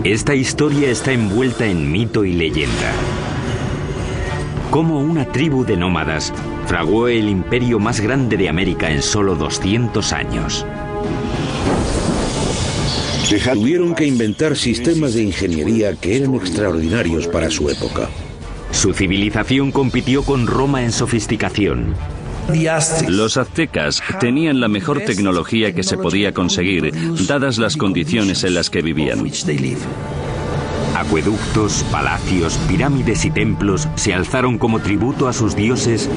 Esta historia está envuelta en mito y leyenda. Cómo una tribu de nómadas fraguó el imperio más grande de América en solo 200 años. Tuvieron que inventar sistemas de ingeniería que eran extraordinarios para su época. Su civilización compitió con Roma en sofisticación. Los aztecas tenían la mejor tecnología que se podía conseguir, dadas las condiciones en las que vivían. Acueductos, palacios, pirámides y templos se alzaron como tributo a sus dioses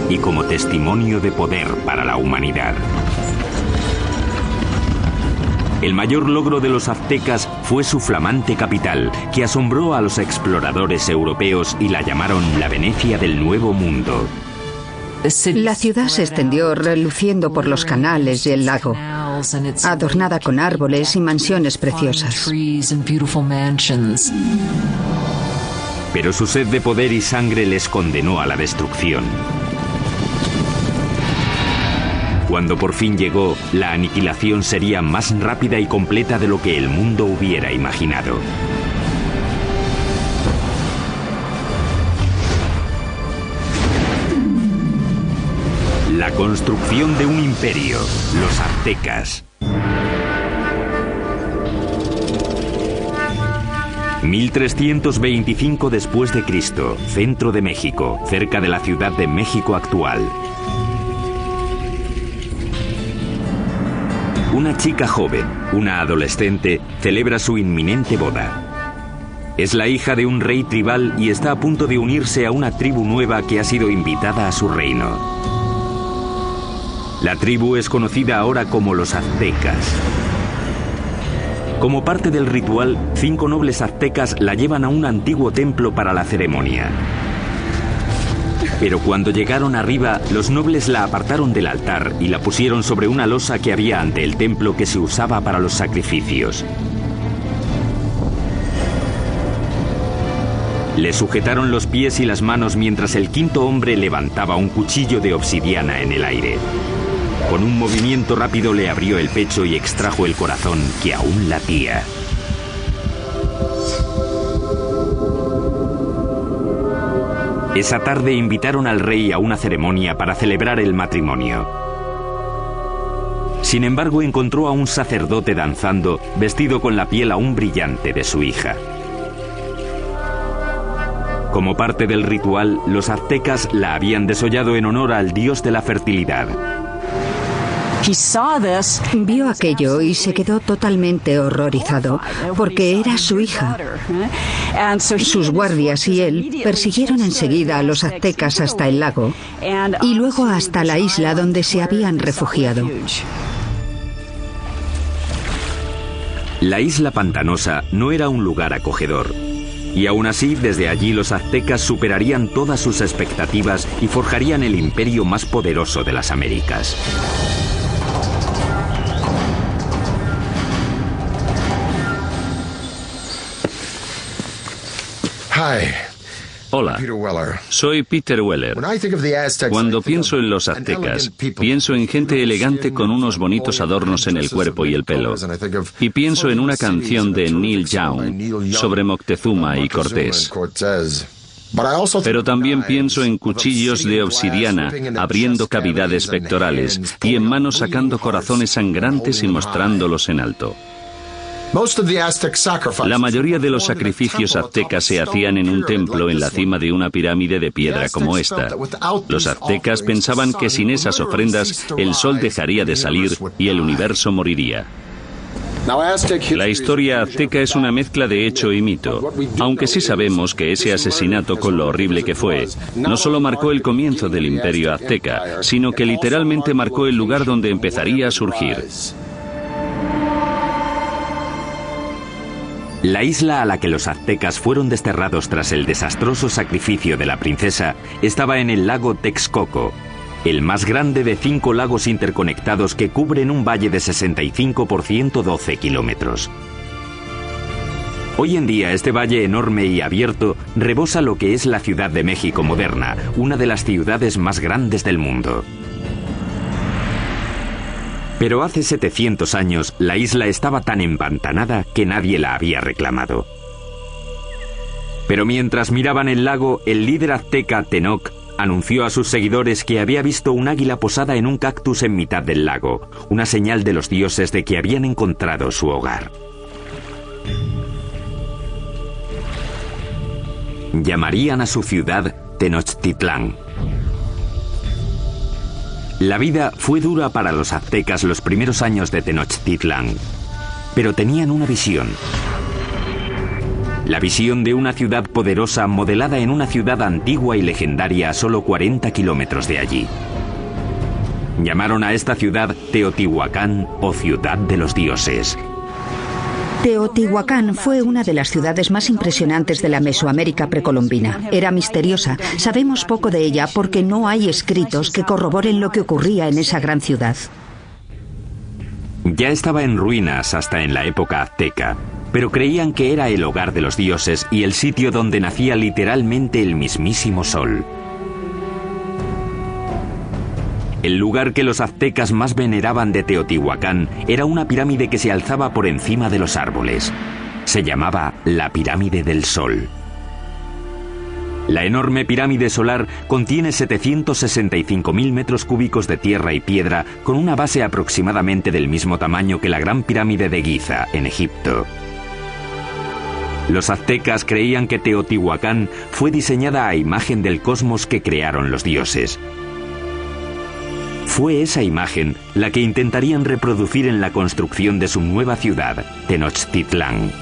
y como testimonio de poder para la humanidad. El mayor logro de los aztecas fue su flamante capital, que asombró a los exploradores europeos y la llamaron la Venecia del Nuevo Mundo. La ciudad se extendió reluciendo por los canales y el lago, adornada con árboles y mansiones preciosas. Pero su sed de poder y sangre les condenó a la destrucción. Cuando por fin llegó, la aniquilación sería más rápida y completa de lo que el mundo hubiera imaginado. La construcción de un imperio, los aztecas. 1325 después de Cristo, centro de México, cerca de la Ciudad de México actual. Una chica joven, una adolescente, celebra su inminente boda. Es la hija de un rey tribal y está a punto de unirse a una tribu nueva que ha sido invitada a su reino. La tribu es conocida ahora como los aztecas. Como parte del ritual, 5 nobles aztecas la llevan a un antiguo templo para la ceremonia. Pero cuando llegaron arriba, los nobles la apartaron del altar y la pusieron sobre una losa que había ante el templo que se usaba para los sacrificios. Le sujetaron los pies y las manos mientras el quinto hombre levantaba un cuchillo de obsidiana en el aire. Con un movimiento rápido le abrió el pecho y extrajo el corazón que aún latía. Esa tarde invitaron al rey a una ceremonia para celebrar el matrimonio. Sin embargo, encontró a un sacerdote danzando, vestido con la piel aún brillante de su hija. Como parte del ritual, los aztecas la habían desollado en honor al dios de la fertilidad. Vio aquello y se quedó totalmente horrorizado, porque era su hija. Sus guardias y él persiguieron enseguida a los aztecas hasta el lago y luego hasta la isla donde se habían refugiado. La isla pantanosa no era un lugar acogedor. Y aún así, desde allí los aztecas superarían todas sus expectativas y forjarían el imperio más poderoso de las Américas. Hola, soy Peter Weller. Cuando pienso en los aztecas, pienso en gente elegante con unos bonitos adornos en el cuerpo y el pelo. Y pienso en una canción de Neil Young sobre Moctezuma y Cortés. Pero también pienso en cuchillos de obsidiana abriendo cavidades pectorales y en manos sacando corazones sangrantes y mostrándolos en alto. La mayoría de los sacrificios aztecas se hacían en un templo en la cima de una pirámide de piedra como esta. Los aztecas pensaban que sin esas ofrendas el sol dejaría de salir y el universo moriría. La historia azteca es una mezcla de hecho y mito, aunque sí sabemos que ese asesinato, con lo horrible que fue, no solo marcó el comienzo del imperio azteca, sino que literalmente marcó el lugar donde empezaría a surgir. La isla a la que los aztecas fueron desterrados tras el desastroso sacrificio de la princesa estaba en el lago Texcoco, el más grande de 5 lagos interconectados que cubren un valle de 65 por 112 kilómetros. Hoy en día este valle enorme y abierto rebosa lo que es la Ciudad de México moderna, una de las ciudades más grandes del mundo. Pero hace 700 años la isla estaba tan empantanada que nadie la había reclamado. Pero mientras miraban el lago, el líder azteca Tenoch anunció a sus seguidores que había visto un águila posada en un cactus en mitad del lago, una señal de los dioses de que habían encontrado su hogar. Llamarían a su ciudad Tenochtitlán. La vida fue dura para los aztecas los primeros años de Tenochtitlán, pero tenían una visión. La visión de una ciudad poderosa modelada en una ciudad antigua y legendaria a solo 40 kilómetros de allí. Llamaron a esta ciudad Teotihuacán o Ciudad de los Dioses. Teotihuacán fue una de las ciudades más impresionantes de la Mesoamérica precolombina. Era misteriosa. Sabemos poco de ella porque no hay escritos que corroboren lo que ocurría en esa gran ciudad. Ya estaba en ruinas hasta en la época azteca, pero creían que era el hogar de los dioses y el sitio donde nacía literalmente el mismísimo sol. El lugar que los aztecas más veneraban de Teotihuacán era una pirámide que se alzaba por encima de los árboles. Se llamaba la Pirámide del Sol. La enorme pirámide solar contiene 765.000 metros cúbicos de tierra y piedra con una base aproximadamente del mismo tamaño que la Gran Pirámide de Giza, en Egipto. Los aztecas creían que Teotihuacán fue diseñada a imagen del cosmos que crearon los dioses. Fue esa imagen la que intentarían reproducir en la construcción de su nueva ciudad, Tenochtitlán.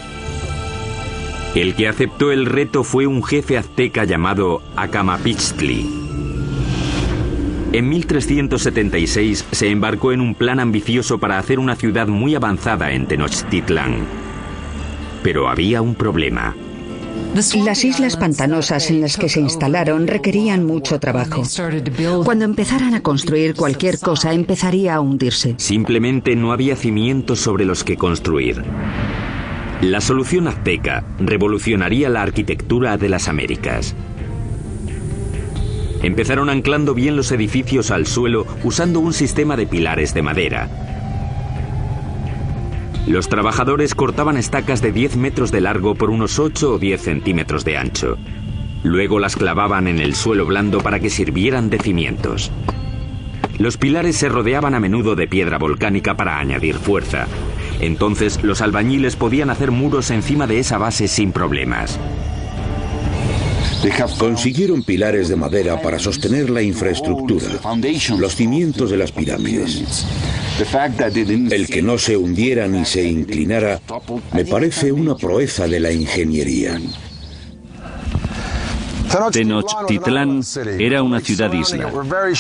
El que aceptó el reto fue un jefe azteca llamado Acamapixtli. En 1376 se embarcó en un plan ambicioso para hacer una ciudad muy avanzada en Tenochtitlán. Pero había un problema. Las islas pantanosas en las que se instalaron requerían mucho trabajo. Cuando empezaran a construir cualquier cosa, empezaría a hundirse. Simplemente no había cimientos sobre los que construir. La solución azteca revolucionaría la arquitectura de las Américas. Empezaron anclando bien los edificios al suelo usando un sistema de pilares de madera. Los trabajadores cortaban estacas de 10 metros de largo por unos 8 o 10 centímetros de ancho. Luego las clavaban en el suelo blando para que sirvieran de cimientos. Los pilares se rodeaban a menudo de piedra volcánica para añadir fuerza. Entonces los albañiles podían hacer muros encima de esa base sin problemas. Consiguieron pilares de madera para sostener la infraestructura, los cimientos de las pirámides. El que no se hundiera ni se inclinara me parece una proeza de la ingeniería. Tenochtitlán era una ciudad-isla,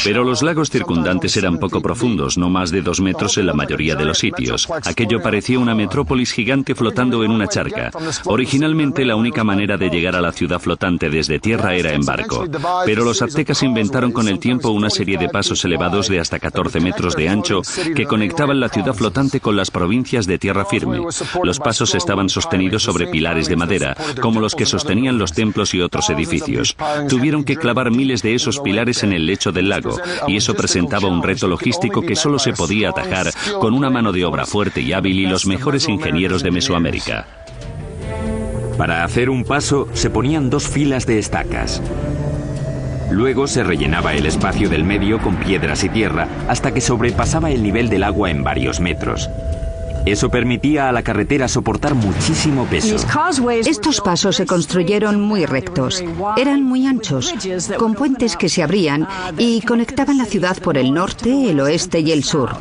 pero los lagos circundantes eran poco profundos, no más de 2 metros en la mayoría de los sitios. Aquello parecía una metrópolis gigante flotando en una charca. Originalmente la única manera de llegar a la ciudad flotante desde tierra era en barco, pero los aztecas inventaron con el tiempo una serie de pasos elevados de hasta 14 metros de ancho que conectaban la ciudad flotante con las provincias de tierra firme. Los pasos estaban sostenidos sobre pilares de madera, como los que sostenían los templos y otros edificios. Tuvieron que clavar miles de esos pilares en el lecho del lago, y eso presentaba un reto logístico que solo se podía atajar con una mano de obra fuerte y hábil y los mejores ingenieros de Mesoamérica. Para hacer un paso se ponían 2 filas de estacas. Luego se rellenaba el espacio del medio con piedras y tierra hasta que sobrepasaba el nivel del agua en varios metros. Eso permitía a la carretera soportar muchísimo peso. Estos pasos se construyeron muy rectos. Eran muy anchos, con puentes que se abrían y conectaban la ciudad por el norte, el oeste y el sur.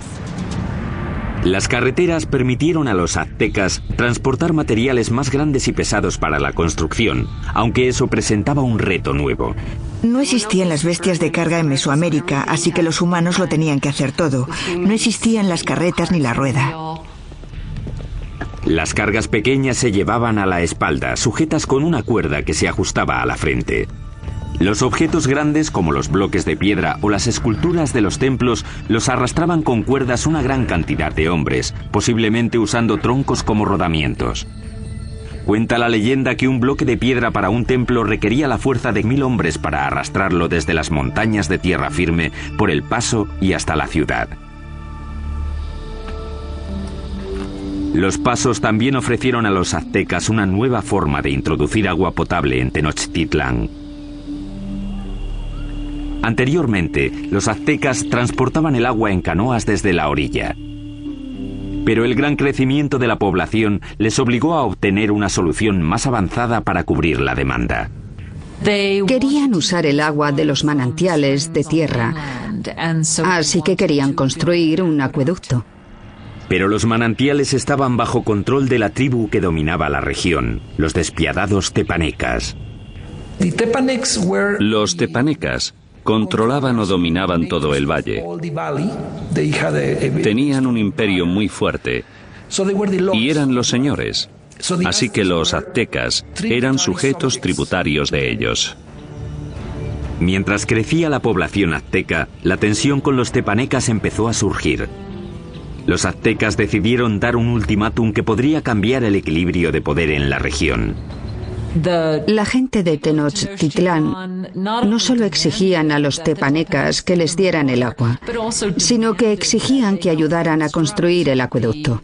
Las carreteras permitieron a los aztecas transportar materiales más grandes y pesados para la construcción, aunque eso presentaba un reto nuevo. No existían las bestias de carga en Mesoamérica, así que los humanos lo tenían que hacer todo. No existían las carretas ni la rueda. Las cargas pequeñas se llevaban a la espalda, sujetas con una cuerda que se ajustaba a la frente. Los objetos grandes, como los bloques de piedra o las esculturas de los templos, los arrastraban con cuerdas una gran cantidad de hombres, posiblemente usando troncos como rodamientos. Cuenta la leyenda que un bloque de piedra para un templo requería la fuerza de 1000 hombres para arrastrarlo desde las montañas de tierra firme por el paso y hasta la ciudad. Los pasos también ofrecieron a los aztecas una nueva forma de introducir agua potable en Tenochtitlán. Anteriormente, los aztecas transportaban el agua en canoas desde la orilla. Pero el gran crecimiento de la población les obligó a obtener una solución más avanzada para cubrir la demanda. Querían usar el agua de los manantiales de tierra, así que querían construir un acueducto. Pero los manantiales estaban bajo control de la tribu que dominaba la región, los despiadados tepanecas. Los tepanecas controlaban o dominaban todo el valle. Tenían un imperio muy fuerte y eran los señores. Así que los aztecas eran sujetos tributarios de ellos. Mientras crecía la población azteca, la tensión con los tepanecas empezó a surgir. Los aztecas decidieron dar un ultimátum que podría cambiar el equilibrio de poder en la región. La gente de Tenochtitlán no solo exigían a los tepanecas que les dieran el agua, sino que exigían que ayudaran a construir el acueducto.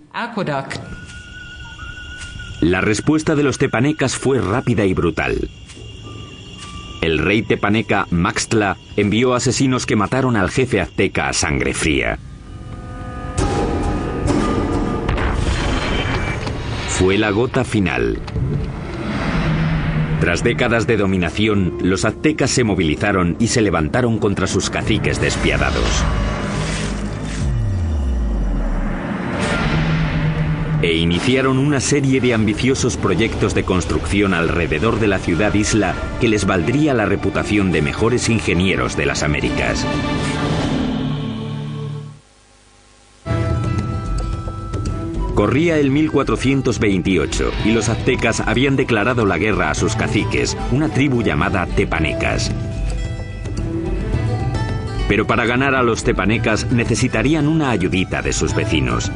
La respuesta de los tepanecas fue rápida y brutal. El rey tepaneca Maxtla envió asesinos que mataron al jefe azteca a sangre fría. Fue la gota final. Tras décadas de dominación, los aztecas se movilizaron y se levantaron contra sus caciques despiadados. E iniciaron una serie de ambiciosos proyectos de construcción alrededor de la ciudad-isla que les valdría la reputación de mejores ingenieros de las Américas. Corría el 1428 y los aztecas habían declarado la guerra a sus caciques, una tribu llamada tepanecas. Pero para ganar a los tepanecas necesitarían una ayudita de sus vecinos.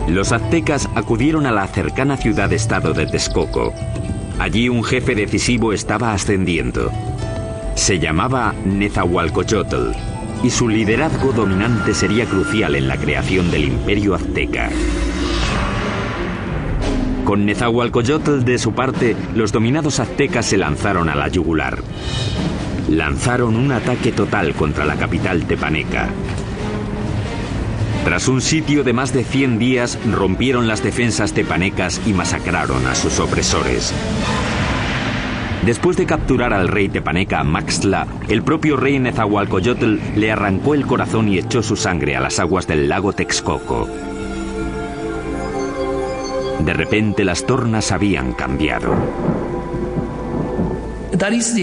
Los aztecas acudieron a la cercana ciudad-estado de Texcoco. Allí un jefe decisivo estaba ascendiendo. Se llamaba Nezahualcóyotl, y su liderazgo dominante sería crucial en la creación del imperio azteca. Con Nezahualcóyotl de su parte, los dominados aztecas se lanzaron a la yugular. Lanzaron un ataque total contra la capital tepaneca. Tras un sitio de más de 100 días, rompieron las defensas tepanecas y masacraron a sus opresores. Después de capturar al rey tepaneca Maxtla, el propio rey Nezahualcóyotl le arrancó el corazón y echó su sangre a las aguas del lago Texcoco. De repente las tornas habían cambiado.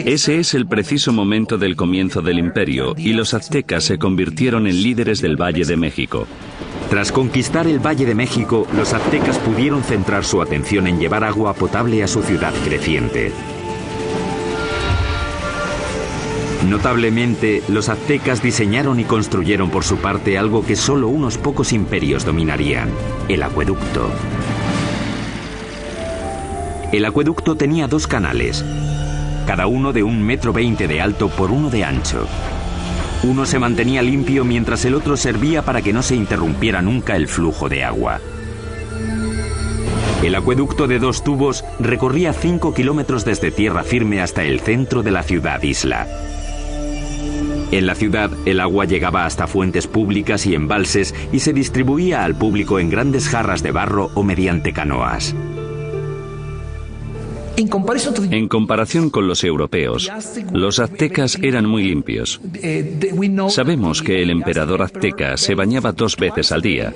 Ese es el preciso momento del comienzo del imperio y los aztecas se convirtieron en líderes del Valle de México. Tras conquistar el Valle de México, los aztecas pudieron centrar su atención en llevar agua potable a su ciudad creciente. Notablemente, los aztecas diseñaron y construyeron por su parte algo que solo unos pocos imperios dominarían: el acueducto. El acueducto tenía 2 canales, cada uno de 1,20 m de alto por 1 de ancho. Uno se mantenía limpio mientras el otro servía para que no se interrumpiera nunca el flujo de agua. El acueducto de 2 tubos recorría 5 kilómetros desde tierra firme hasta el centro de la ciudad-isla. En la ciudad, el agua llegaba hasta fuentes públicas y embalses y se distribuía al público en grandes jarras de barro o mediante canoas. En comparación con los europeos, los aztecas eran muy limpios. Sabemos que el emperador azteca se bañaba 2 veces al día.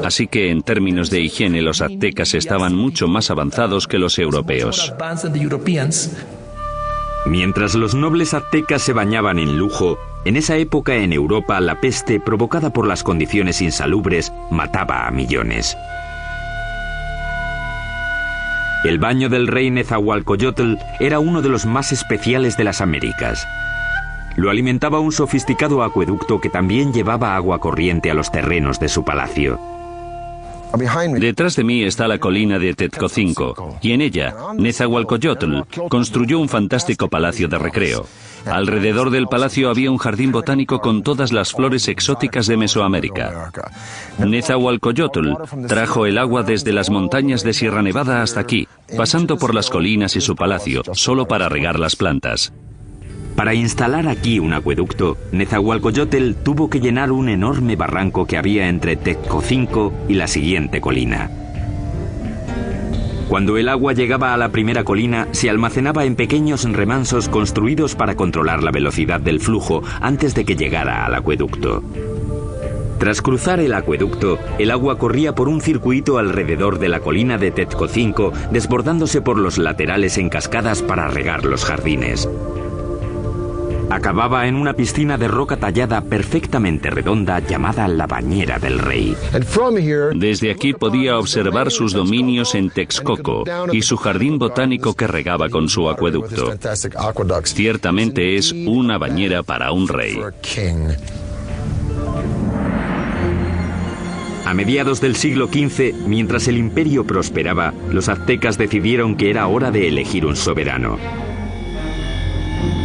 Así que en términos de higiene los aztecas estaban mucho más avanzados que los europeos. Mientras los nobles aztecas se bañaban en lujo, en esa época en Europa la peste, provocada por las condiciones insalubres, mataba a millones. El baño del rey Nezahualcóyotl era uno de los más especiales de las Américas. Lo alimentaba un sofisticado acueducto que también llevaba agua corriente a los terrenos de su palacio. Detrás de mí está la colina de Tezcocinco, y en ella, Nezahualcóyotl construyó un fantástico palacio de recreo. Alrededor del palacio había un jardín botánico con todas las flores exóticas de Mesoamérica. Nezahualcóyotl trajo el agua desde las montañas de Sierra Nevada hasta aquí, pasando por las colinas y su palacio, solo para regar las plantas. Para instalar aquí un acueducto, Nezahualcóyotl tuvo que llenar un enorme barranco que había entre Tezcocinco y la siguiente colina. Cuando el agua llegaba a la primera colina, se almacenaba en pequeños remansos construidos para controlar la velocidad del flujo antes de que llegara al acueducto. Tras cruzar el acueducto, el agua corría por un circuito alrededor de la colina de Tezcocinco, desbordándose por los laterales en cascadas para regar los jardines. Acababa en una piscina de roca tallada perfectamente redonda llamada la Bañera del Rey. Desde aquí podía observar sus dominios en Texcoco y su jardín botánico que regaba con su acueducto. Ciertamente es una bañera para un rey. A mediados del siglo XV, mientras el imperio prosperaba, los aztecas decidieron que era hora de elegir un soberano.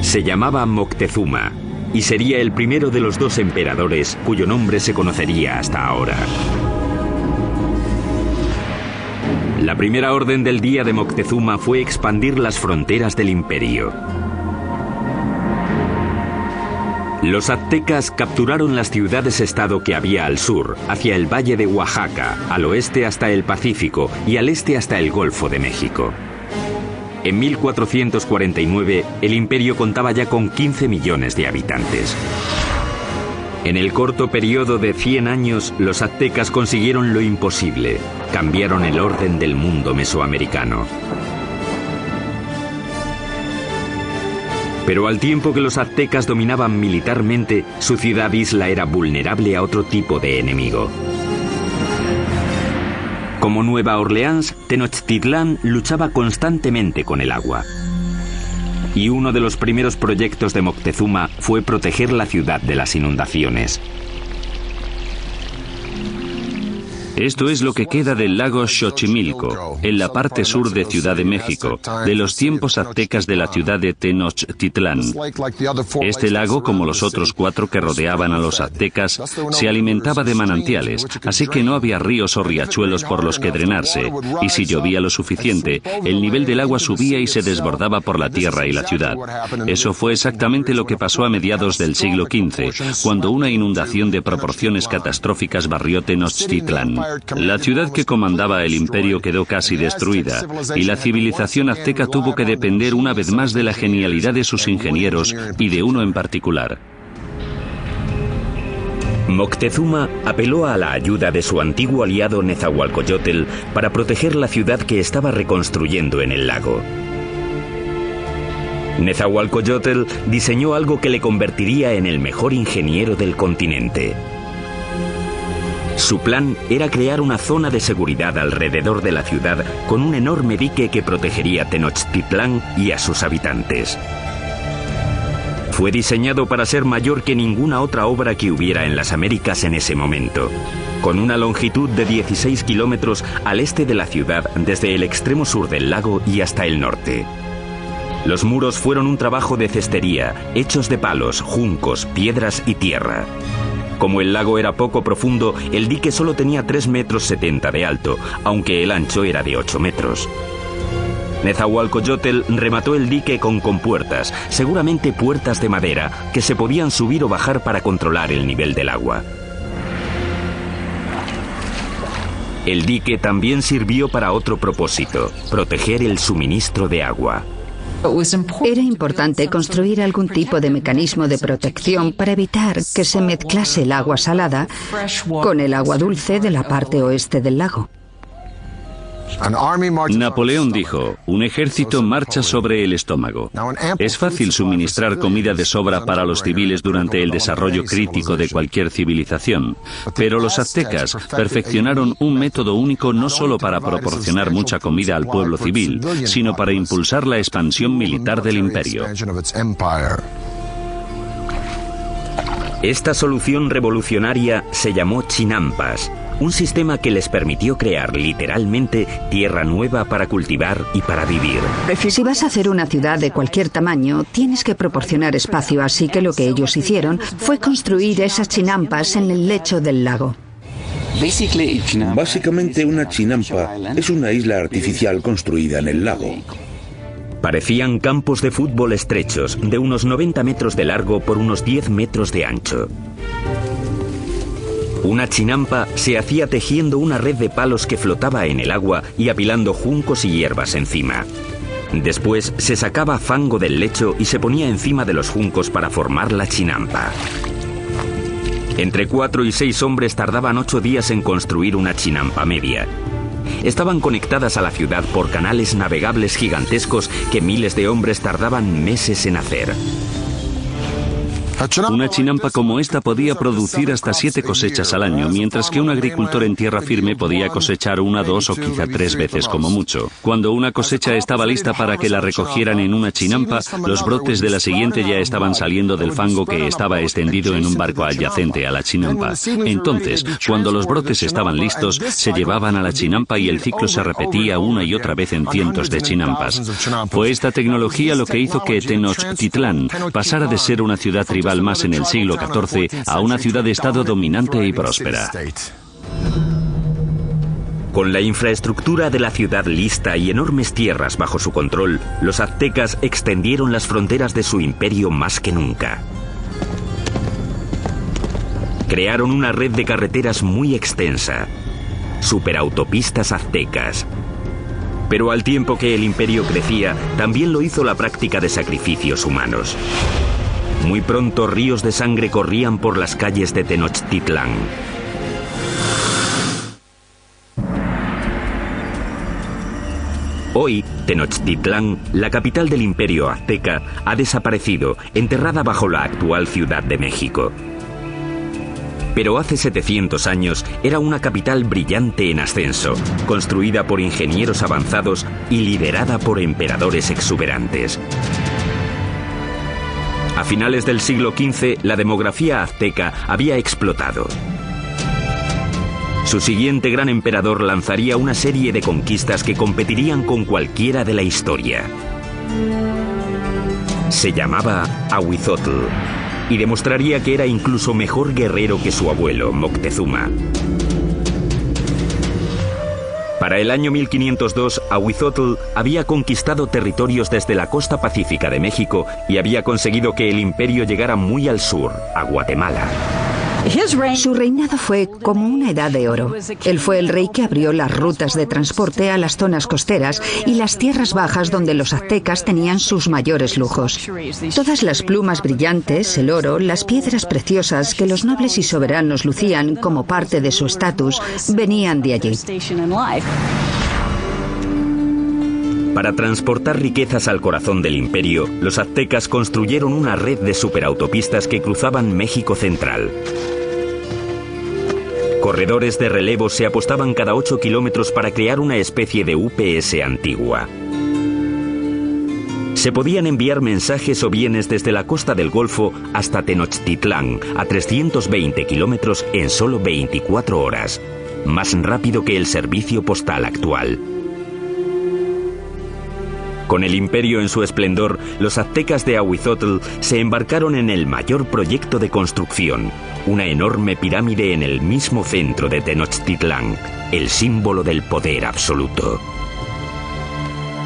Se llamaba Moctezuma y sería el primero de los dos emperadores cuyo nombre se conocería hasta ahora. La primera orden del día de Moctezuma fue expandir las fronteras del imperio. Los aztecas capturaron las ciudades-estado que había al sur, hacia el valle de Oaxaca, al oeste hasta el Pacífico y al este hasta el Golfo de México. En 1449, el imperio contaba ya con 15 millones de habitantes. En el corto periodo de 100 años, los aztecas consiguieron lo imposible. Cambiaron el orden del mundo mesoamericano. Pero al tiempo que los aztecas dominaban militarmente, su ciudad-isla era vulnerable a otro tipo de enemigo. Como Nueva Orleans, Tenochtitlán luchaba constantemente con el agua. Y uno de los primeros proyectos de Moctezuma fue proteger la ciudad de las inundaciones. Esto es lo que queda del lago Xochimilco, en la parte sur de Ciudad de México, de los tiempos aztecas de la ciudad de Tenochtitlán. Este lago, como los otros 4 que rodeaban a los aztecas, se alimentaba de manantiales, así que no había ríos o riachuelos por los que drenarse, y si llovía lo suficiente, el nivel del agua subía y se desbordaba por la tierra y la ciudad. Eso fue exactamente lo que pasó a mediados del siglo XV, cuando una inundación de proporciones catastróficas barrió Tenochtitlán. La ciudad que comandaba el imperio quedó casi destruida, y la civilización azteca tuvo que depender una vez más de la genialidad de sus ingenieros y de uno en particular. Moctezuma apeló a la ayuda de su antiguo aliado Nezahualcóyotl para proteger la ciudad que estaba reconstruyendo en el lago. Nezahualcóyotl diseñó algo que le convertiría en el mejor ingeniero del continente. Su plan era crear una zona de seguridad alrededor de la ciudad con un enorme dique que protegería Tenochtitlán y a sus habitantes. Fue diseñado para ser mayor que ninguna otra obra que hubiera en las Américas en ese momento, con una longitud de 16 kilómetros al este de la ciudad desde el extremo sur del lago y hasta el norte. Los muros fueron un trabajo de cestería, hechos de palos, juncos, piedras y tierra. Como el lago era poco profundo, el dique solo tenía 3,70 metros de alto, aunque el ancho era de 8 metros. Nezahualcóyotl remató el dique con compuertas, seguramente puertas de madera, que se podían subir o bajar para controlar el nivel del agua. El dique también sirvió para otro propósito: proteger el suministro de agua. Era importante construir algún tipo de mecanismo de protección para evitar que se mezclase el agua salada con el agua dulce de la parte oeste del lago. Napoleón dijo: un ejército marcha sobre el estómago. Es fácil suministrar comida de sobra para los civiles durante el desarrollo crítico de cualquier civilización, pero los aztecas perfeccionaron un método único no solo para proporcionar mucha comida al pueblo civil, sino para impulsar la expansión militar del imperio. Esta solución revolucionaria se llamó chinampas, un sistema que les permitió crear literalmente tierra nueva para cultivar y para vivir. Si vas a hacer una ciudad de cualquier tamaño, tienes que proporcionar espacio, así que lo que ellos hicieron fue construir esas chinampas en el lecho del lago. Básicamente una chinampa es una isla artificial construida en el lago. Parecían campos de fútbol estrechos, de unos 90 metros de largo por unos 10 metros de ancho. Una chinampa se hacía tejiendo una red de palos que flotaba en el agua y apilando juncos y hierbas encima. Después se sacaba fango del lecho y se ponía encima de los juncos para formar la chinampa. Entre 4 y 6 hombres tardaban 8 días en construir una chinampa media. Estaban conectadas a la ciudad por canales navegables gigantescos que miles de hombres tardaban meses en hacer. Una chinampa como esta podía producir hasta 7 cosechas al año, mientras que un agricultor en tierra firme podía cosechar 1, 2 o quizá 3 veces como mucho. Cuando una cosecha estaba lista para que la recogieran en una chinampa, los brotes de la siguiente ya estaban saliendo del fango que estaba extendido en un barco adyacente a la chinampa. Entonces, cuando los brotes estaban listos, se llevaban a la chinampa y el ciclo se repetía una y otra vez en cientos de chinampas. Fue esta tecnología lo que hizo que Tenochtitlán pasara de ser una ciudad tribal más en el siglo XIV a una ciudad-estado dominante y próspera. Con la infraestructura de la ciudad lista y enormes tierras bajo su control, los aztecas extendieron las fronteras de su imperio más que nunca. Crearon una red de carreteras muy extensa, superautopistas aztecas. Pero al tiempo que el imperio crecía, también lo hizo la práctica de sacrificios humanos. Muy pronto ríos de sangre corrían por las calles de Tenochtitlán. Hoy, Tenochtitlán, la capital del imperio azteca, ha desaparecido, enterrada bajo la actual Ciudad de México. Pero hace 700 años era una capital brillante en ascenso, construida por ingenieros avanzados y liderada por emperadores exuberantes. A finales del siglo XV, la demografía azteca había explotado. Su siguiente gran emperador lanzaría una serie de conquistas que competirían con cualquiera de la historia. Se llamaba Ahuizotl y demostraría que era incluso mejor guerrero que su abuelo, Moctezuma. Para el año 1502, Ahuizotl había conquistado territorios desde la costa pacífica de México y había conseguido que el imperio llegara muy al sur, a Guatemala. Su reinado fue como una edad de oro. Él fue el rey que abrió las rutas de transporte a las zonas costeras y las tierras bajas donde los aztecas tenían sus mayores lujos. Todas las plumas brillantes, el oro, las piedras preciosas que los nobles y soberanos lucían como parte de su estatus, venían de allí. Para transportar riquezas al corazón del imperio, los aztecas construyeron una red de superautopistas que cruzaban México central. Corredores de relevo se apostaban cada 8 kilómetros para crear una especie de UPS antigua. Se podían enviar mensajes o bienes desde la costa del Golfo hasta Tenochtitlán, a 320 kilómetros en solo 24 horas, más rápido que el servicio postal actual. Con el imperio en su esplendor, los aztecas de Ahuizotl se embarcaron en el mayor proyecto de construcción, una enorme pirámide en el mismo centro de Tenochtitlán, el símbolo del poder absoluto.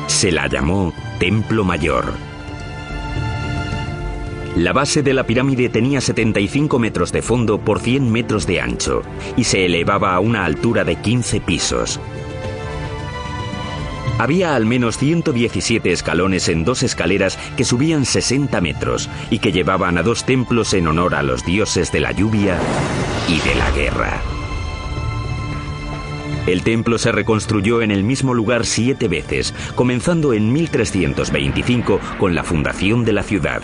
Se la llamó Templo Mayor. La base de la pirámide tenía 75 metros de fondo por 100 metros de ancho y se elevaba a una altura de 15 pisos. Había al menos 117 escalones en 2 escaleras que subían 60 metros y que llevaban a 2 templos en honor a los dioses de la lluvia y de la guerra. El templo se reconstruyó en el mismo lugar 7 veces, comenzando en 1325 con la fundación de la ciudad.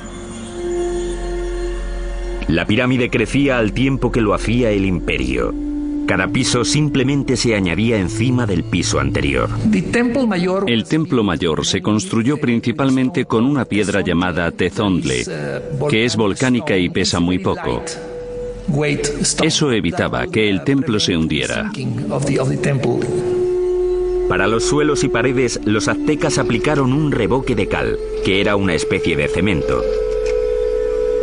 La pirámide crecía al tiempo que lo hacía el imperio. Cada piso simplemente se añadía encima del piso anterior. El templo mayor se construyó principalmente con una piedra llamada tezontle, que es volcánica y pesa muy poco. Eso evitaba que el templo se hundiera. Para los suelos y paredes, los aztecas aplicaron un revoque de cal, que era una especie de cemento.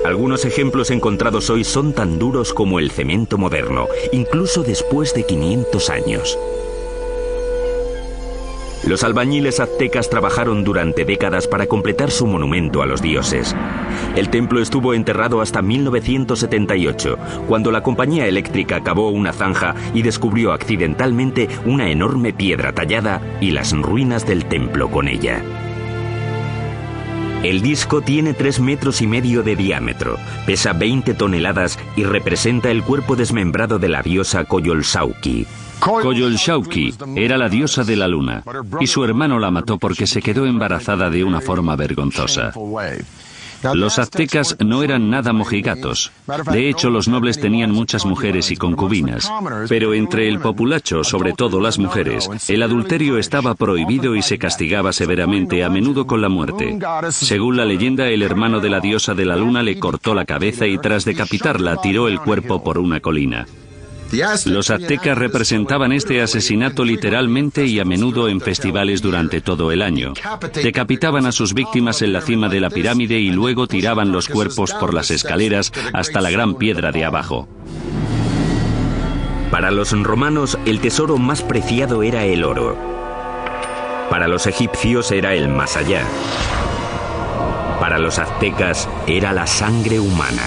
Algunos ejemplos encontrados hoy son tan duros como el cemento moderno, incluso después de 500 años. Los albañiles aztecas trabajaron durante décadas para completar su monumento a los dioses. El templo estuvo enterrado hasta 1978, cuando la compañía eléctrica cavó una zanja y descubrió accidentalmente una enorme piedra tallada y las ruinas del templo con ella. El disco tiene 3,5 metros de diámetro, pesa 20 toneladas y representa el cuerpo desmembrado de la diosa Coyolxauhqui. Coyolxauhqui era la diosa de la luna, y su hermano la mató porque se quedó embarazada de una forma vergonzosa. Los aztecas no eran nada mojigatos. De hecho, los nobles tenían muchas mujeres y concubinas. Pero entre el populacho, sobre todo las mujeres, el adulterio estaba prohibido y se castigaba severamente, a menudo con la muerte. Según la leyenda, el hermano de la diosa de la luna le cortó la cabeza y tras decapitarla tiró el cuerpo por una colina. Los aztecas representaban este asesinato literalmente y a menudo en festivales durante todo el año. Decapitaban a sus víctimas en la cima de la pirámide y luego tiraban los cuerpos por las escaleras hasta la gran piedra de abajo. Para los romanos, el tesoro más preciado era el oro. Para los egipcios era el más allá. Para los aztecas era la sangre humana.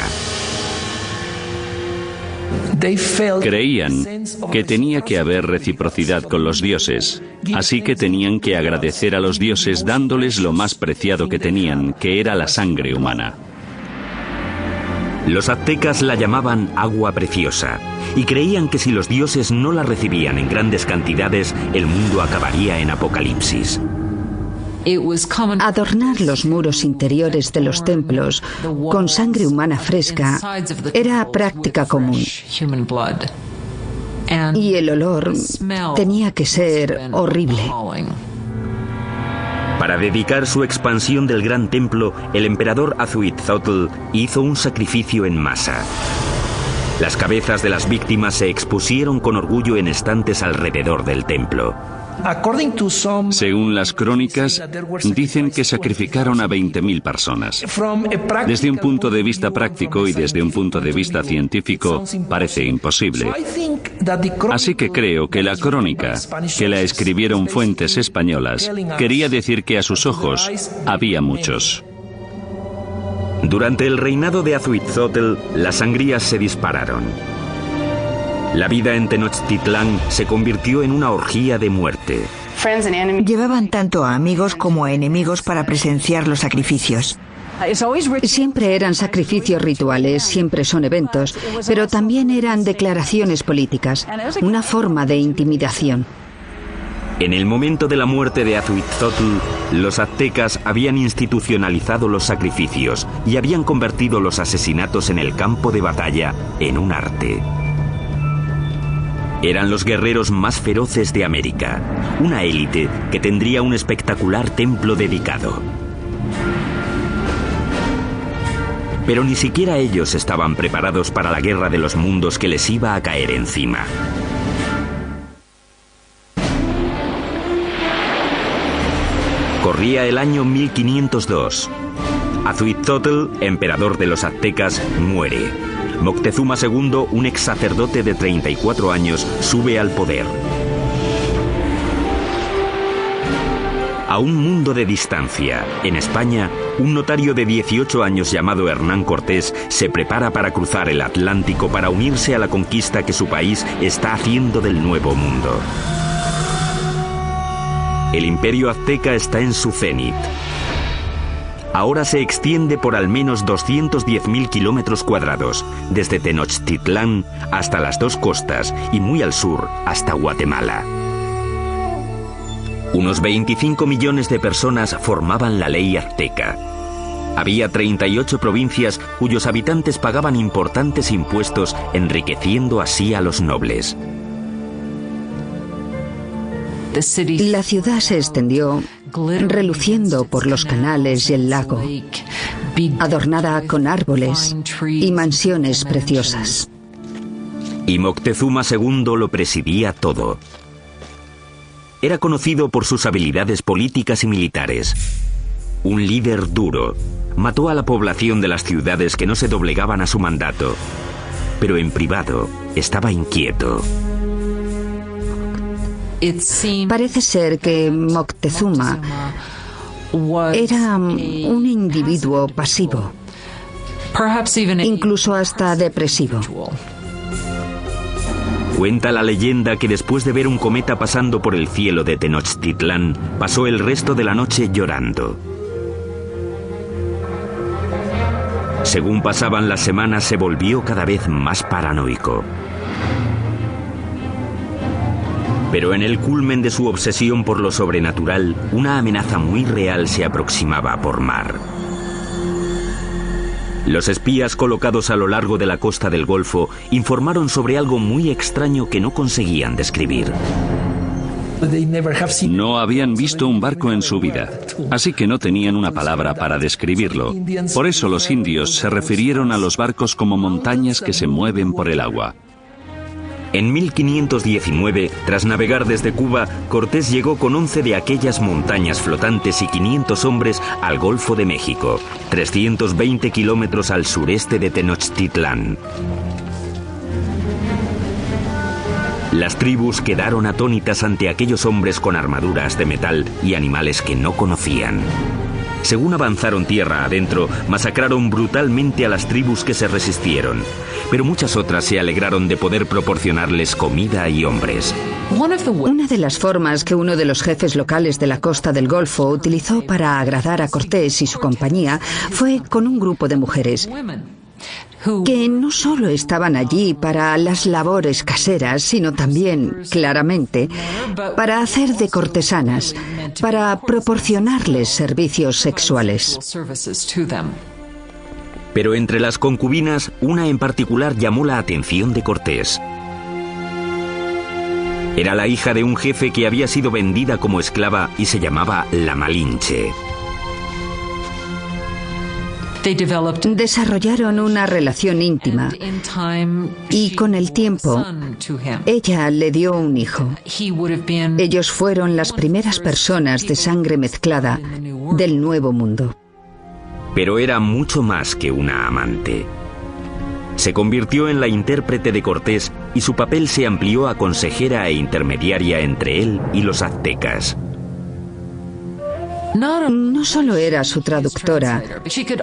Creían que tenía que haber reciprocidad con los dioses, así que tenían que agradecer a los dioses dándoles lo más preciado que tenían, que era la sangre humana. Los aztecas la llamaban agua preciosa y creían que si los dioses no la recibían en grandes cantidades, el mundo acabaría en apocalipsis. Adornar los muros interiores de los templos con sangre humana fresca era práctica común. Y el olor tenía que ser horrible. Para dedicar su expansión del gran templo, el emperador Azhuitzotl hizo un sacrificio en masa. Las cabezas de las víctimas se expusieron con orgullo en estantes alrededor del templo. Según las crónicas, dicen que sacrificaron a 20.000 personas. Desde un punto de vista práctico y desde un punto de vista científico, parece imposible. Así que creo que la crónica, que la escribieron fuentes españolas, quería decir que a sus ojos había muchos. Durante el reinado de Azhuitzotl, las sangrías se dispararon. La vida en Tenochtitlán se convirtió en una orgía de muerte. Llevaban tanto a amigos como a enemigos para presenciar los sacrificios. Siempre eran sacrificios rituales, siempre son eventos, pero también eran declaraciones políticas, una forma de intimidación. En el momento de la muerte de Azhuitzotl, los aztecas habían institucionalizado los sacrificios y habían convertido los asesinatos en el campo de batalla en un arte. Eran los guerreros más feroces de América, una élite que tendría un espectacular templo dedicado. Pero ni siquiera ellos estaban preparados para la guerra de los mundos que les iba a caer encima. Corría el año 1502. Azhuitzotl, emperador de los aztecas, muere. Moctezuma II, un ex sacerdote de 34 años, sube al poder. A un mundo de distancia, en España, un notario de 18 años llamado Hernán Cortés se prepara para cruzar el Atlántico para unirse a la conquista que su país está haciendo del Nuevo Mundo. El imperio azteca está en su cenit. Ahora se extiende por al menos 210.000 kilómetros cuadrados, desde Tenochtitlán hasta las dos costas y muy al sur hasta Guatemala. Unos 25 millones de personas formaban la ley azteca. Había 38 provincias cuyos habitantes pagaban importantes impuestos, enriqueciendo así a los nobles. La ciudad se extendió, reluciendo por los canales y el lago, adornada con árboles y mansiones preciosas. Y Moctezuma II lo presidía todo. Era conocido por sus habilidades políticas y militares. Un líder duro. Mató a la población de las ciudades que no se doblegaban a su mandato. Pero en privado estaba inquieto. Parece ser que Moctezuma era un individuo pasivo, incluso hasta depresivo. Cuenta la leyenda que después de ver un cometa pasando por el cielo de Tenochtitlán, pasó el resto de la noche llorando. Según pasaban las semanas, se volvió cada vez más paranoico. Pero en el culmen de su obsesión por lo sobrenatural, una amenaza muy real se aproximaba por mar. Los espías colocados a lo largo de la costa del Golfo informaron sobre algo muy extraño que no conseguían describir. No habían visto un barco en su vida, así que no tenían una palabra para describirlo. Por eso los indios se refirieron a los barcos como montañas que se mueven por el agua. En 1519, tras navegar desde Cuba, Cortés llegó con 11 de aquellas montañas flotantes y 500 hombres al Golfo de México, 320 kilómetros al sureste de Tenochtitlán. Las tribus quedaron atónitas ante aquellos hombres con armaduras de metal y animales que no conocían. Según avanzaron tierra adentro, masacraron brutalmente a las tribus que se resistieron, pero muchas otras se alegraron de poder proporcionarles comida y hombres. Una de las formas que uno de los jefes locales de la costa del Golfo utilizó para agradar a Cortés y su compañía fue con un grupo de mujeres que no solo estaban allí para las labores caseras, sino también, claramente, para hacer de cortesanas, para proporcionarles servicios sexuales. Pero entre las concubinas, una en particular llamó la atención de Cortés. Era la hija de un jefe que había sido vendida como esclava y se llamaba la Malinche. Desarrollaron una relación íntima y con el tiempo ella le dio un hijo. Ellos fueron las primeras personas de sangre mezclada del Nuevo Mundo. Pero era mucho más que una amante. Se convirtió en la intérprete de Cortés y su papel se amplió a consejera e intermediaria entre él y los aztecas. No solo era su traductora,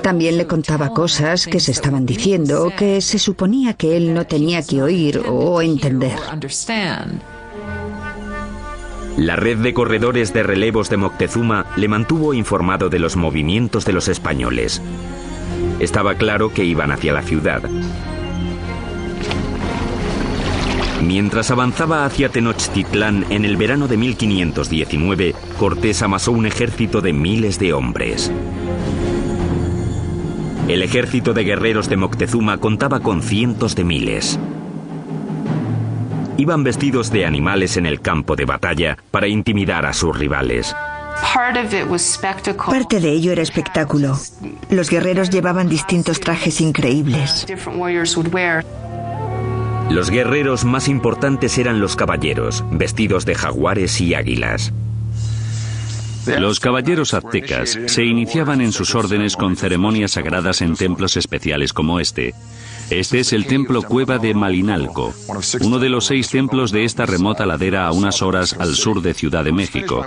también le contaba cosas que se estaban diciendo que se suponía que él no tenía que oír o entender. La red de corredores de relevos de Moctezuma le mantuvo informado de los movimientos de los españoles. Estaba claro que iban hacia la ciudad. Mientras avanzaba hacia Tenochtitlán en el verano de 1519, Cortés amasó un ejército de miles de hombres. El ejército de guerreros de Moctezuma contaba con cientos de miles. Iban vestidos de animales en el campo de batalla para intimidar a sus rivales. Parte de ello era espectáculo. Los guerreros llevaban distintos trajes increíbles. Los guerreros más importantes eran los caballeros, vestidos de jaguares y águilas. Los caballeros aztecas se iniciaban en sus órdenes con ceremonias sagradas en templos especiales como este. Este es el templo Cueva de Malinalco, uno de los 6 templos de esta remota ladera a unas horas al sur de Ciudad de México.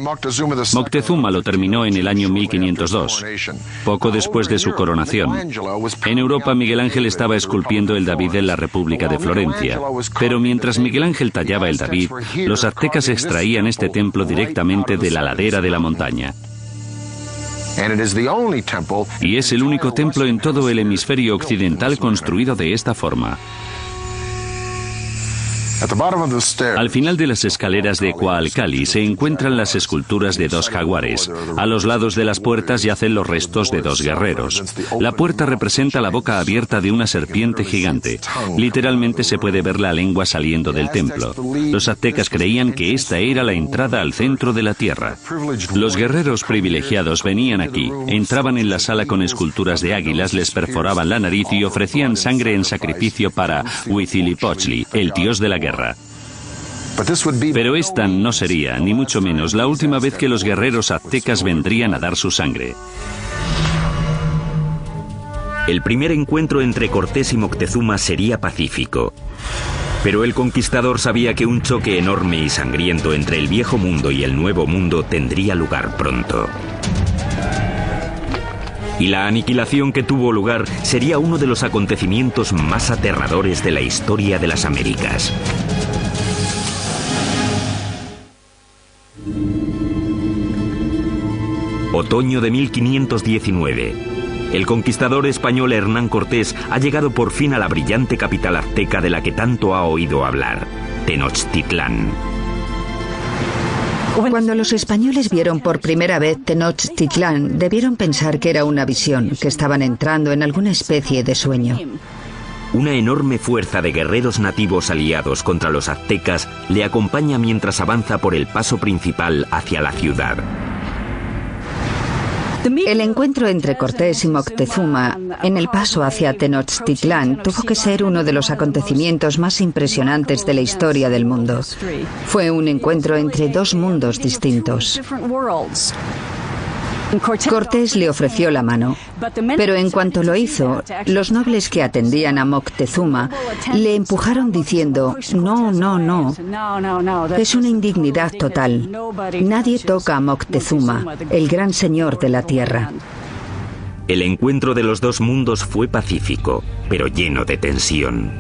Moctezuma lo terminó en el año 1502, poco después de su coronación. En Europa, Miguel Ángel estaba esculpiendo el David en la República de Florencia. Pero mientras Miguel Ángel tallaba el David, los aztecas extraían este templo directamente de la ladera de la montaña. Y es el único templo en todo el hemisferio occidental construido de esta forma. Al final de las escaleras de Coalcali se encuentran las esculturas de dos jaguares. A los lados de las puertas yacen los restos de dos guerreros. La puerta representa la boca abierta de una serpiente gigante. Literalmente se puede ver la lengua saliendo del templo. Los aztecas creían que esta era la entrada al centro de la tierra. Los guerreros privilegiados venían aquí, entraban en la sala con esculturas de águilas, les perforaban la nariz y ofrecían sangre en sacrificio para Huitzilopochtli, el dios de la guerra. Pero esta no sería, ni mucho menos, la última vez que los guerreros aztecas vendrían a dar su sangre. El primer encuentro entre Cortés y Moctezuma sería pacífico. Pero el conquistador sabía que un choque enorme y sangriento entre el viejo mundo y el nuevo mundo tendría lugar pronto. Y la aniquilación que tuvo lugar sería uno de los acontecimientos más aterradores de la historia de las Américas. Otoño de 1519. El conquistador español Hernán Cortés ha llegado por fin a la brillante capital azteca de la que tanto ha oído hablar, Tenochtitlán. Cuando los españoles vieron por primera vez Tenochtitlán, debieron pensar que era una visión, que estaban entrando en alguna especie de sueño. Una enorme fuerza de guerreros nativos aliados contra los aztecas le acompaña mientras avanza por el paso principal hacia la ciudad. El encuentro entre Cortés y Moctezuma en el paso hacia Tenochtitlán tuvo que ser uno de los acontecimientos más impresionantes de la historia del mundo. Fue un encuentro entre dos mundos distintos. Cortés le ofreció la mano, pero en cuanto lo hizo, los nobles que atendían a Moctezuma le empujaron diciendo: no, no, no, es una indignidad total. Nadie toca a Moctezuma, el gran señor de la tierra. El encuentro de los dos mundos fue pacífico, pero lleno de tensión.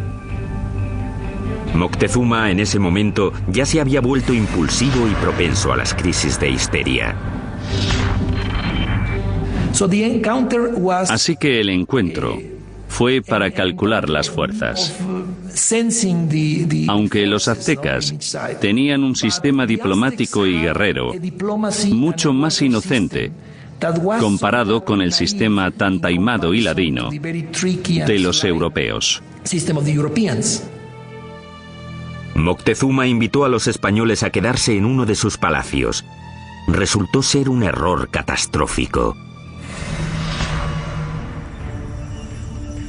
Moctezuma en ese momento ya se había vuelto impulsivo y propenso a las crisis de histeria. Así que el encuentro fue para calcular las fuerzas. Aunque los aztecas tenían un sistema diplomático y guerrero mucho más inocente comparado con el sistema tan taimado y ladino de los europeos. Moctezuma invitó a los españoles a quedarse en uno de sus palacios. Resultó ser un error catastrófico.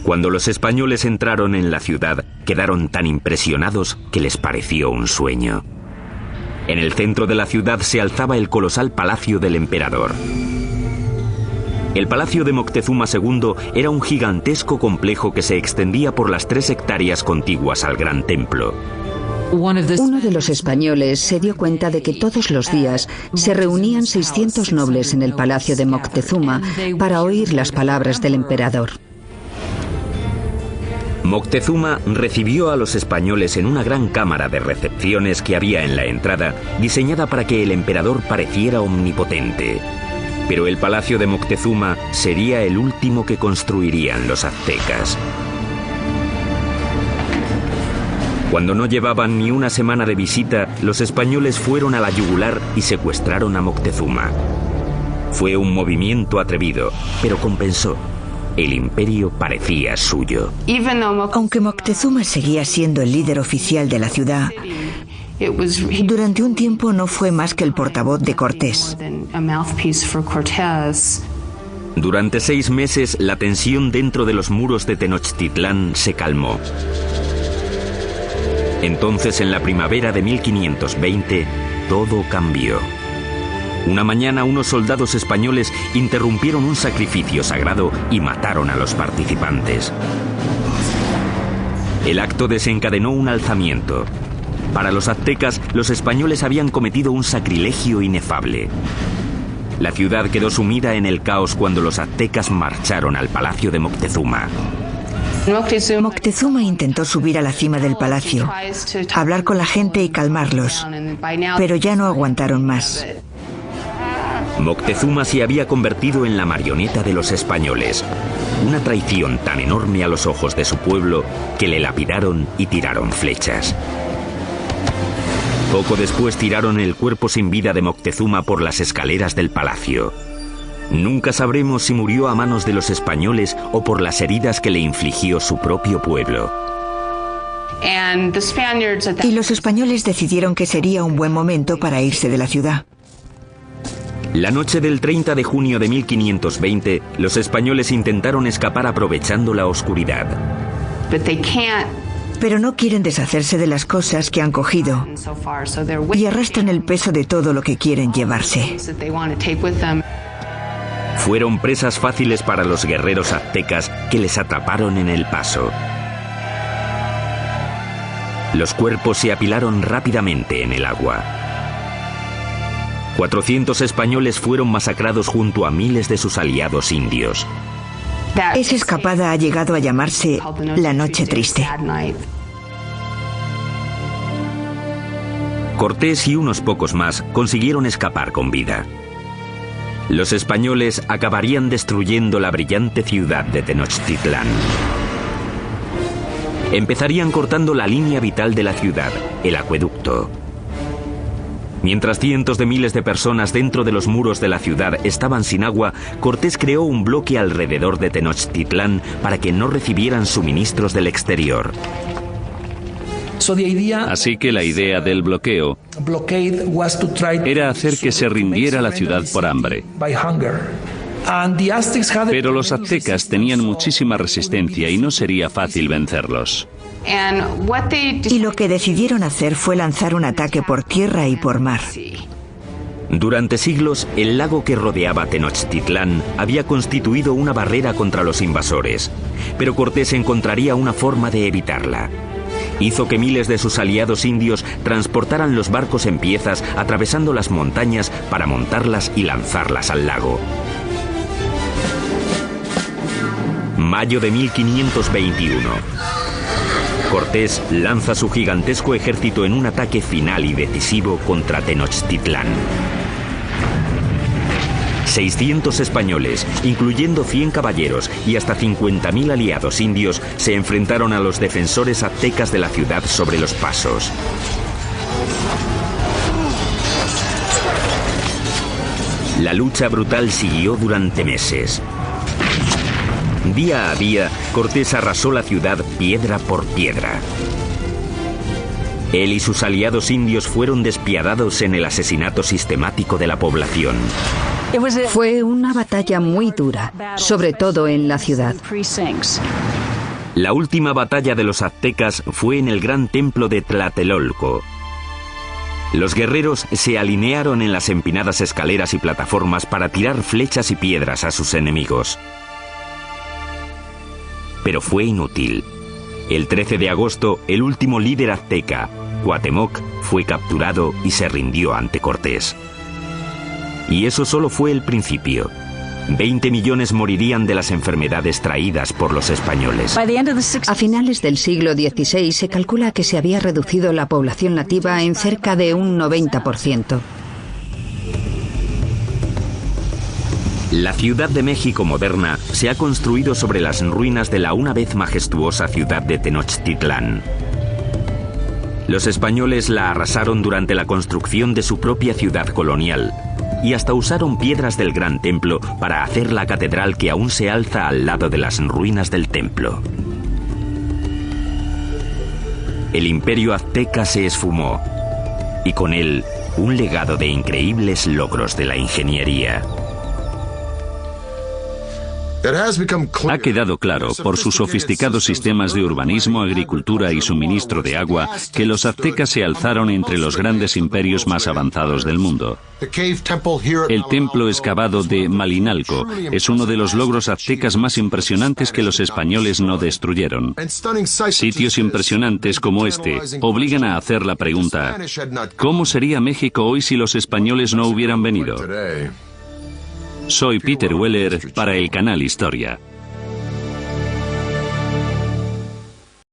Cuando los españoles entraron en la ciudad, quedaron tan impresionados que les pareció un sueño. En el centro de la ciudad se alzaba el colosal palacio del emperador. El palacio de Moctezuma II era un gigantesco complejo que se extendía por las 3 hectáreas contiguas al gran templo. Uno de los españoles se dio cuenta de que todos los días se reunían 600 nobles en el palacio de Moctezuma para oír las palabras del emperador. Moctezuma recibió a los españoles en una gran cámara de recepciones que había en la entrada, diseñada para que el emperador pareciera omnipotente. Pero el palacio de Moctezuma sería el último que construirían los aztecas. Cuando no llevaban ni una semana de visita, los españoles fueron a la yugular y secuestraron a Moctezuma. Fue un movimiento atrevido, pero compensó. El imperio parecía suyo. Aunque Moctezuma seguía siendo el líder oficial de la ciudad, durante un tiempo no fue más que el portavoz de Cortés. Durante 6 meses, la tensión dentro de los muros de Tenochtitlán se calmó. Entonces, en la primavera de 1520, todo cambió. Una mañana, unos soldados españoles interrumpieron un sacrificio sagrado y mataron a los participantes. El acto desencadenó un alzamiento. Para los aztecas, los españoles habían cometido un sacrilegio inefable. La ciudad quedó sumida en el caos cuando los aztecas marcharon al palacio de Moctezuma. Moctezuma intentó subir a la cima del palacio, hablar con la gente y calmarlos, pero ya no aguantaron más. Moctezuma se había convertido en la marioneta de los españoles. Una traición tan enorme a los ojos de su pueblo que le lapidaron y tiraron flechas. Poco después tiraron el cuerpo sin vida de Moctezuma por las escaleras del palacio. Nunca sabremos si murió a manos de los españoles o por las heridas que le infligió su propio pueblo. Y los españoles decidieron que sería un buen momento para irse de la ciudad. La noche del 30 de junio de 1520, los españoles intentaron escapar aprovechando la oscuridad. Pero no quieren deshacerse de las cosas que han cogido y arrastran el peso de todo lo que quieren llevarse. Fueron presas fáciles para los guerreros aztecas que les atraparon en el paso. Los cuerpos se apilaron rápidamente en el agua. 400 españoles fueron masacrados junto a miles de sus aliados indios. Esa escapada ha llegado a llamarse la Noche Triste. Cortés y unos pocos más consiguieron escapar con vida. Los españoles acabarían destruyendo la brillante ciudad de Tenochtitlán. Empezarían cortando la línea vital de la ciudad, el acueducto. Mientras cientos de miles de personas dentro de los muros de la ciudad estaban sin agua, Cortés creó un bloque alrededor de Tenochtitlán para que no recibieran suministros del exterior. Así que la idea del bloqueo era hacer que se rindiera la ciudad por hambre. Pero los aztecas tenían muchísima resistencia y no sería fácil vencerlos. Y lo que decidieron hacer fue lanzar un ataque por tierra y por mar. Durante siglos, el lago que rodeaba Tenochtitlán había constituido una barrera contra los invasores, pero Cortés encontraría una forma de evitarla. Hizo que miles de sus aliados indios transportaran los barcos en piezas atravesando las montañas para montarlas y lanzarlas al lago. Mayo de 1521. Cortés lanza su gigantesco ejército en un ataque final y decisivo contra Tenochtitlán. 600 españoles, incluyendo 100 caballeros y hasta 50.000 aliados indios, se enfrentaron a los defensores aztecas de la ciudad sobre los pasos. La lucha brutal siguió durante meses. Día a día, Cortés arrasó la ciudad piedra por piedra. Él y sus aliados indios fueron despiadados en el asesinato sistemático de la población. Fue una batalla muy dura, sobre todo en la ciudad. La última batalla de los aztecas fue en el gran templo de Tlatelolco. Los guerreros se alinearon en las empinadas escaleras y plataformas para tirar flechas y piedras a sus enemigos. Pero fue inútil. El 13 de agosto, el último líder azteca, Cuauhtémoc, fue capturado y se rindió ante Cortés. Y eso solo fue el principio. 20 millones morirían de las enfermedades traídas por los españoles. A finales del siglo XVI se calcula que se había reducido la población nativa en cerca de un 90%. La Ciudad de México moderna se ha construido sobre las ruinas de la una vez majestuosa ciudad de Tenochtitlán. Los españoles la arrasaron durante la construcción de su propia ciudad colonial y hasta usaron piedras del gran templo para hacer la catedral que aún se alza al lado de las ruinas del templo. El imperio azteca se esfumó y con él un legado de increíbles logros de la ingeniería. Ha quedado claro, por sus sofisticados sistemas de urbanismo, agricultura y suministro de agua, que los aztecas se alzaron entre los grandes imperios más avanzados del mundo. El templo excavado de Malinalco es uno de los logros aztecas más impresionantes que los españoles no destruyeron. Sitios impresionantes como este obligan a hacer la pregunta: ¿cómo sería México hoy si los españoles no hubieran venido? Soy Peter Weller para el canal Historia.